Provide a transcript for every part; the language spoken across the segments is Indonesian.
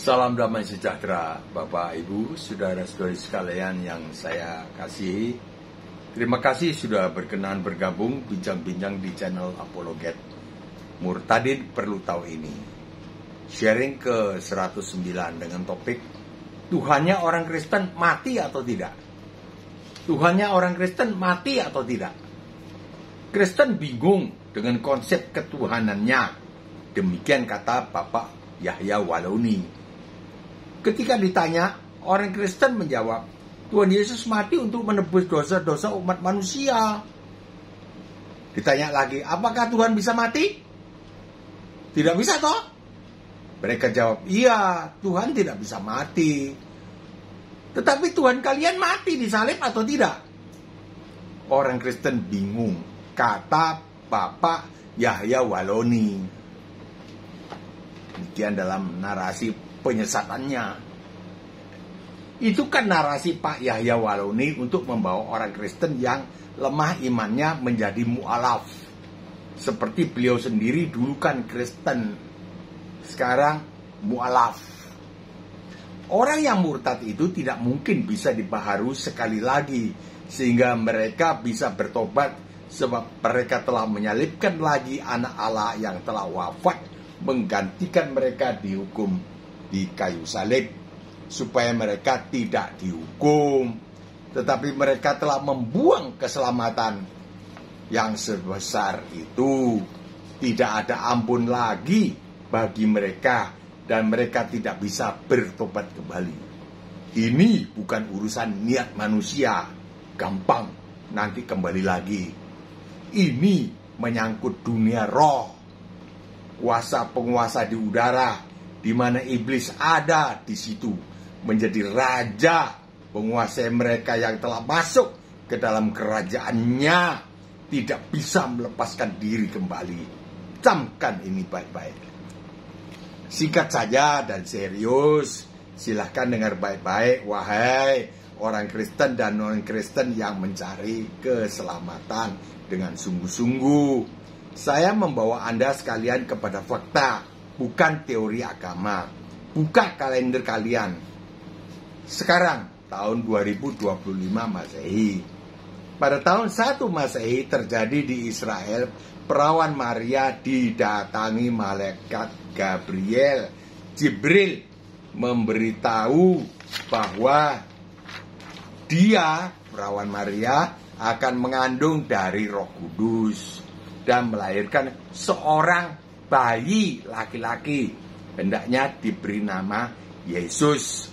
Salam damai sejahtera, Bapak, Ibu, saudara-saudari sekalian yang saya kasihi. Terima kasih sudah berkenan bergabung bincang-bincang di channel Apologet. Murtadin perlu tahu ini. Sharing ke 109 dengan topik Tuhannya orang Kristen mati atau tidak? Tuhannya orang Kristen mati atau tidak? Kristen bingung dengan konsep ketuhanannya. Demikian kata Bapak Yahya Waloni. Ketika ditanya, orang Kristen menjawab, Tuhan Yesus mati untuk menebus dosa-dosa umat manusia. Ditanya lagi, apakah Tuhan bisa mati? Tidak bisa toh? Mereka jawab, iya, Tuhan tidak bisa mati. Tetapi Tuhan kalian mati disalib atau tidak? Orang Kristen bingung, kata Bapak Yahya Waloni. Demikian dalam narasi penyesatannya. Itu kan narasi Pak Yahya Waloni untuk membawa orang Kristen yang lemah imannya menjadi mu'alaf. Seperti beliau sendiri dulu kan Kristen, sekarang mu'alaf. Orang yang murtad itu tidak mungkin bisa dibaharui sekali lagi sehingga mereka bisa bertobat, sebab mereka telah menyalibkan lagi anak Allah yang telah wafat, menggantikan mereka dihukum di kayu salib, supaya mereka tidak dihukum, tetapi mereka telah membuang keselamatan yang sebesar itu. Tidak ada ampun lagi bagi mereka, dan mereka tidak bisa bertobat kembali. Ini bukan urusan niat manusia, gampang nanti kembali lagi. Ini menyangkut dunia roh, kuasa penguasa di udara, di mana iblis ada di situ, menjadi raja, penguasai mereka yang telah masuk ke dalam kerajaannya, tidak bisa melepaskan diri kembali. Camkan ini baik-baik. Singkat saja dan serius, silahkan dengar baik-baik, wahai orang Kristen dan non-Kristen yang mencari keselamatan dengan sungguh-sungguh. Saya membawa Anda sekalian kepada fakta, bukan teori agama. Buka kalender kalian. Sekarang, tahun 2025 Masehi. Pada tahun 1 Masehi terjadi di Israel, perawan Maria didatangi malaikat Gabriel. Jibril memberitahu bahwa dia, perawan Maria, akan mengandung dari Roh Kudus dan melahirkan seorang bayi laki-laki. Hendaknya diberi nama Yesus.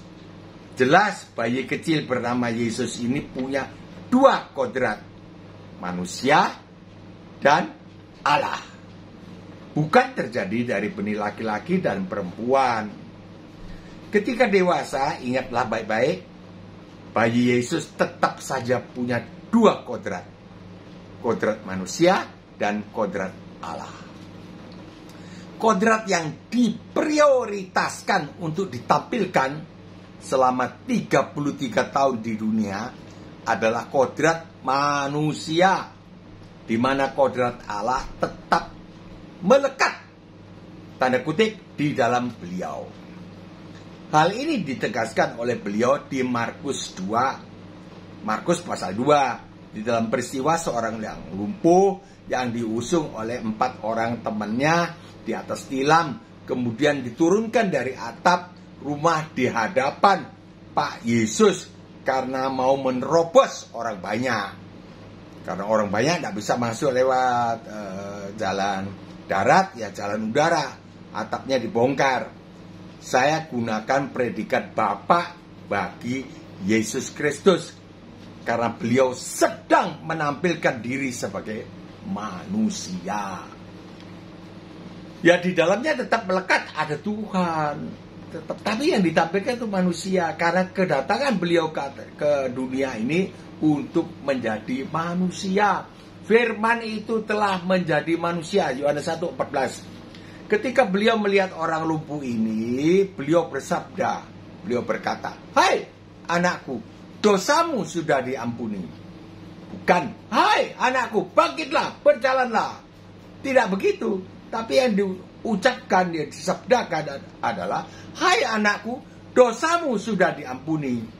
Jelas bayi kecil bernama Yesus ini punya dua kodrat, manusia dan Allah. Bukan terjadi dari benih laki-laki dan perempuan. Ketika dewasa, ingatlah baik-baik, bayi Yesus tetap saja punya dua kodrat. Kodrat manusia dan kodrat Allah. Kodrat yang diprioritaskan untuk ditampilkan selama 33 tahun di dunia adalah kodrat manusia, di mana kodrat Allah tetap melekat, tanda kutip, di dalam beliau. Hal ini ditegaskan oleh beliau di Markus pasal 2, di dalam peristiwa seorang yang lumpuh yang diusung oleh 4 orang temannya di atas tilam, kemudian diturunkan dari atap rumah di hadapan Pak Yesus karena mau menerobos orang banyak. Karena orang banyak tidak bisa masuk lewat jalan darat, ya jalan udara, atapnya dibongkar. Saya gunakan predikat Bapak bagi Yesus Kristus karena beliau sedang menampilkan diri sebagai manusia. Ya di dalamnya tetap melekat ada Tuhan, tapi yang ditampilkan itu manusia, karena kedatangan beliau ke dunia ini untuk menjadi manusia. Firman itu telah menjadi manusia, Yohanes 1:14. Ketika beliau melihat orang lumpuh ini, beliau bersabda, beliau berkata, "Hai anakku, dosamu sudah diampuni." Bukan, "Hai anakku, bangkitlah, berjalanlah." Tidak begitu. Tapi yang diucapkan, yang disabdakan adalah, hai anakku, dosamu sudah diampuni.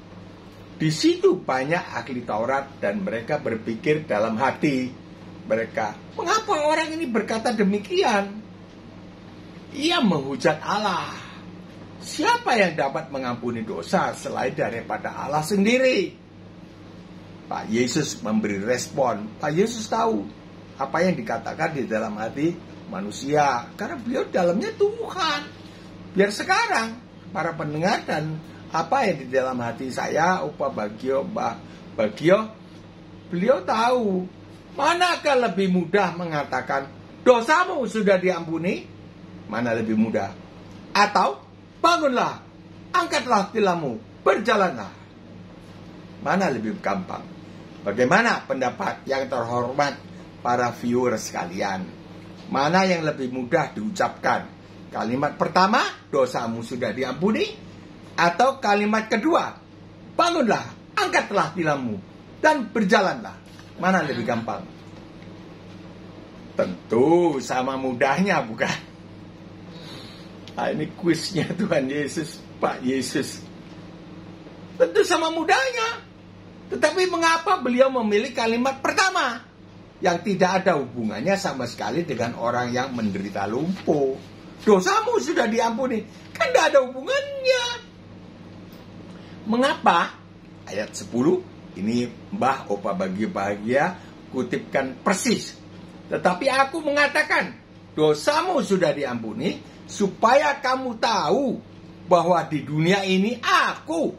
Di situ banyak ahli Taurat dan mereka berpikir dalam hati mereka, mengapa orang ini berkata demikian? Ia menghujat Allah. Siapa yang dapat mengampuni dosa selain daripada Allah sendiri? Pak Yesus memberi respon. Pak Yesus tahu apa yang dikatakan di dalam hati manusia, karena beliau dalamnya Tuhan. Biar sekarang para pendengar dan apa yang di dalam hati saya, Opa Bagio, Mbak Bagio, beliau tahu manakah lebih mudah mengatakan dosamu sudah diampuni, mana lebih mudah, atau bangunlah, angkatlah tilammu, berjalanlah, mana lebih gampang? Bagaimana pendapat yang terhormat para viewers sekalian? Mana yang lebih mudah diucapkan? Kalimat pertama, dosamu sudah diampuni, atau kalimat kedua, bangunlah, angkatlah tilammu, dan berjalanlah. Mana lebih gampang? Tentu sama mudahnya, bukan? Nah, ini kuisnya Tuhan Yesus, Pak Yesus. Tentu sama mudahnya. Tetapi mengapa beliau memilih kalimat pertama yang tidak ada hubungannya sama sekali dengan orang yang menderita lumpuh? Dosamu sudah diampuni. Kan tidak ada hubungannya. Mengapa? Ayat 10, ini Mbah Opa Bagio Bahagia kutipkan persis. Tetapi aku mengatakan, dosamu sudah diampuni, supaya kamu tahu bahwa di dunia ini aku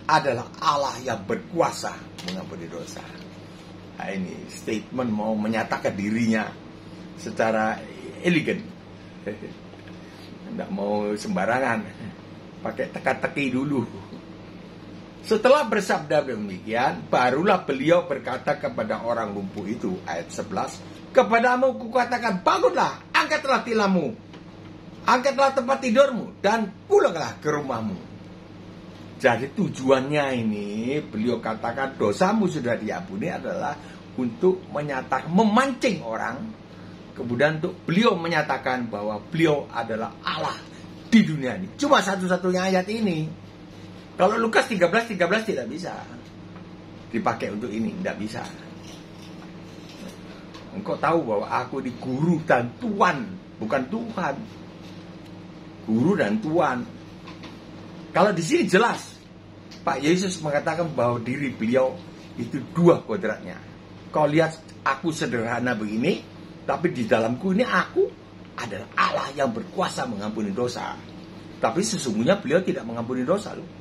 adalah Allah yang berkuasa mengampuni dosa. Nah, ini statement mau menyatakan dirinya secara elegan. Tidak mau sembarangan, pakai teka-teki dulu. Setelah bersabda demikian, barulah beliau berkata kepada orang lumpuh itu, ayat 11, kepadamu kukatakan, bangunlah, angkatlah tilammu, angkatlah tempat tidurmu, dan pulanglah ke rumahmu. Jadi tujuannya ini, beliau katakan dosamu sudah diampuni adalah untuk menyatakan, memancing orang, kemudian untuk beliau menyatakan bahwa beliau adalah Allah di dunia ini. Cuma satu-satunya ayat ini. Kalau Lukas 13 tidak bisa dipakai untuk ini, tidak bisa. Engkau tahu bahwa aku ini guru dan Tuhan, bukan Tuhan. Guru dan Tuhan. Kalau di sini jelas, Pak Yesus mengatakan bahwa diri beliau itu dua kodratnya. Kau lihat aku sederhana begini, tapi di dalamku ini aku adalah Allah yang berkuasa mengampuni dosa. Tapi sesungguhnya beliau tidak mengampuni dosa loh.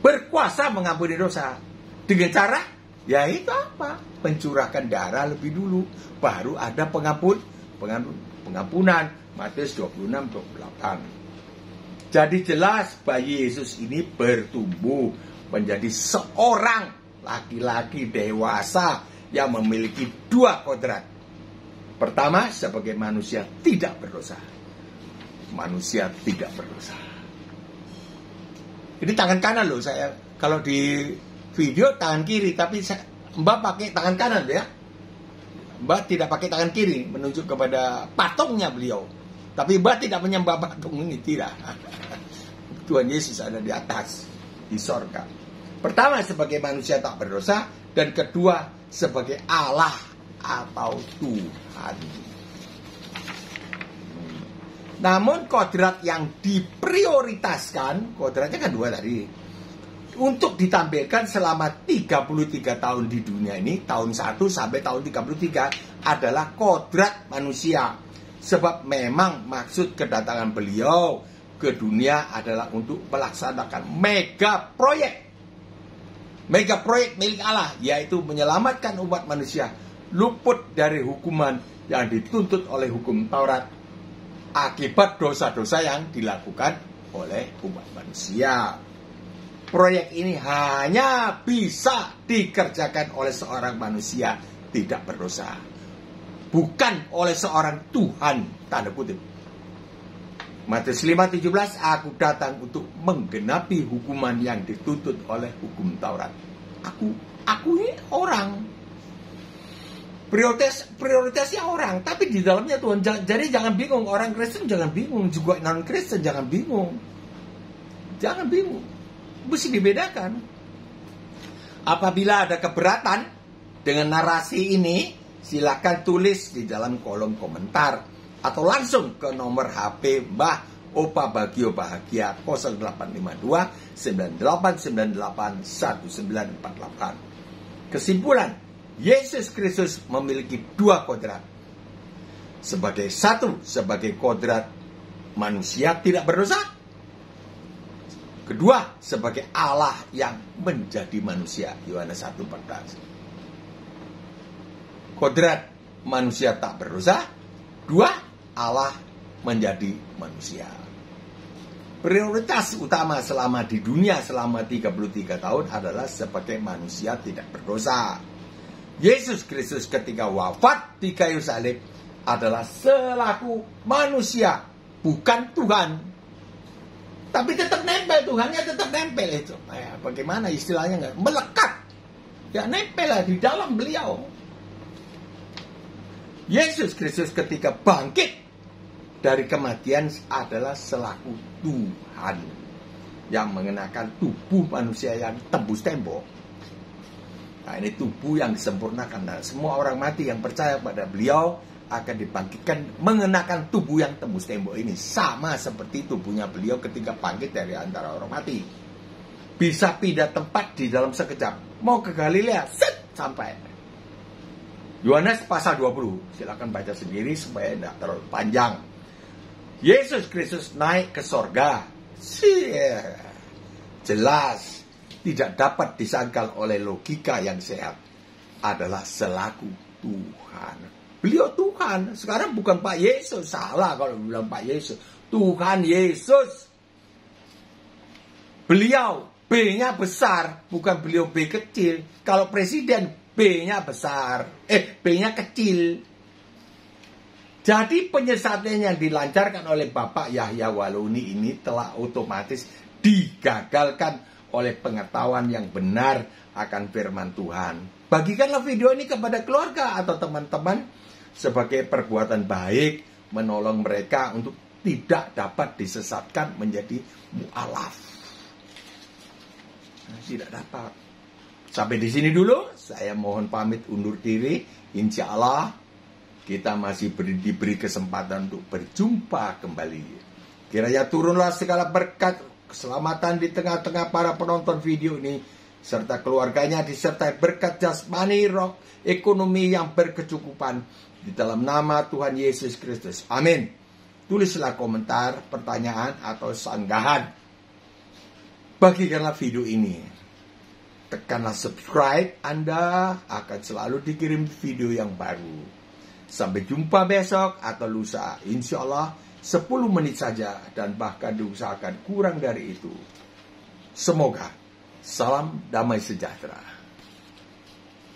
Berkuasa mengampuni dosa. Dengan cara, yaitu apa? Mencurahkan darah lebih dulu. Baru ada pengampunan. Matius 26-28. Jadi jelas bayi Yesus ini bertumbuh menjadi seorang laki-laki dewasa yang memiliki dua kodrat. Pertama, sebagai manusia tidak berdosa. Manusia tidak berdosa. Ini tangan kanan loh saya. Kalau di video tangan kiri, tapi Mbak pakai tangan kanan ya. Mbak tidak pakai tangan kiri, menunjuk kepada patungnya beliau. Tapi Mbak tidak menyembah patung ini, tidak. Tuhan Yesus ada di atas, di sorga. Pertama sebagai manusia tak berdosa, dan kedua sebagai Allah atau Tuhan. Namun kodrat yang diprioritaskan, kodratnya kan dua tadi, untuk ditampilkan selama 33 tahun di dunia ini, tahun 1 sampai tahun 33, adalah kodrat manusia. Sebab memang maksud kedatangan beliau ke dunia adalah untuk melaksanakan mega proyek milik Allah, yaitu menyelamatkan umat manusia luput dari hukuman yang dituntut oleh hukum Taurat akibat dosa-dosa yang dilakukan oleh umat manusia. Proyek ini hanya bisa dikerjakan oleh seorang manusia tidak berdosa, bukan oleh seorang Tuhan, tanda kutip. Matius 5:17, aku datang untuk menggenapi hukuman yang dituntut oleh hukum Taurat. Aku ini orang. Prioritasnya orang, tapi di dalamnya Tuhan. Jadi jangan bingung, orang Kristen jangan bingung, juga non Kristen jangan bingung. Jangan bingung. Mesti dibedakan. Apabila ada keberatan dengan narasi ini, silakan tulis di dalam kolom komentar atau langsung ke nomor HP Mbah Opa Bagio Bahagia 0852 9898 1948. Kesimpulan, Yesus Kristus memiliki dua kodrat. Sebagai kodrat manusia tidak berdosa. Kedua, sebagai Allah yang menjadi manusia. Yohanes 1:14. Kodrat manusia tak berdosa. Dua, Allah menjadi manusia. Prioritas utama selama di dunia selama 33 tahun adalah sebagai manusia tidak berdosa. Yesus Kristus ketika wafat di kayu salib adalah selaku manusia, bukan Tuhan. Tapi tetap nempel, Tuhannya tetap nempel itu. Bagaimana istilahnya nggak? Melekat. Ya nempel lah di dalam beliau. Yesus Kristus ketika bangkit dari kematian adalah selaku Tuhan yang mengenakan tubuh manusia yang tembus tembok. Nah, ini tubuh yang disempurnakan. Nah, semua orang mati yang percaya pada beliau akan dibangkitkan mengenakan tubuh yang tembus tembok ini. Sama seperti tubuhnya beliau ketika bangkit dari antara orang mati. Bisa pindah tempat di dalam sekejap. Mau ke Galilea, set, sampai. Yohanes pasal 20. Silakan baca sendiri supaya tidak terlalu panjang. Yesus Kristus naik ke sorga. Jelas. Tidak dapat disangkal oleh logika yang sehat. Adalah selaku Tuhan. Beliau Tuhan. Sekarang bukan Pak Yesus. Salah kalau bilang Pak Yesus. Tuhan Yesus. Beliau B-nya besar. Bukan beliau B kecil. Kalau presiden B-nya besar. B-nya kecil. Jadi penyesatan yang dilancarkan oleh Bapak Yahya Waluni ini telah otomatis digagalkan oleh pengetahuan yang benar akan firman Tuhan. Bagikanlah video ini kepada keluarga atau teman-teman sebagai perbuatan baik menolong mereka untuk tidak dapat disesatkan menjadi mu'alaf. Tidak dapat. Sampai di sini dulu. Saya mohon pamit undur diri. Insya Allah kita masih diberi kesempatan untuk berjumpa kembali. Kiranya turunlah segala berkat keselamatan di tengah-tengah para penonton video ini, serta keluarganya disertai berkat jasmani, roh, ekonomi yang berkecukupan di dalam nama Tuhan Yesus Kristus. Amin. Tulislah komentar, pertanyaan, atau sanggahan. Bagikanlah video ini. Tekanlah subscribe, Anda akan selalu dikirim video yang baru. Sampai jumpa besok atau lusa. Insya Allah 10 menit saja dan bahkan diusahakan kurang dari itu. Semoga salam damai sejahtera.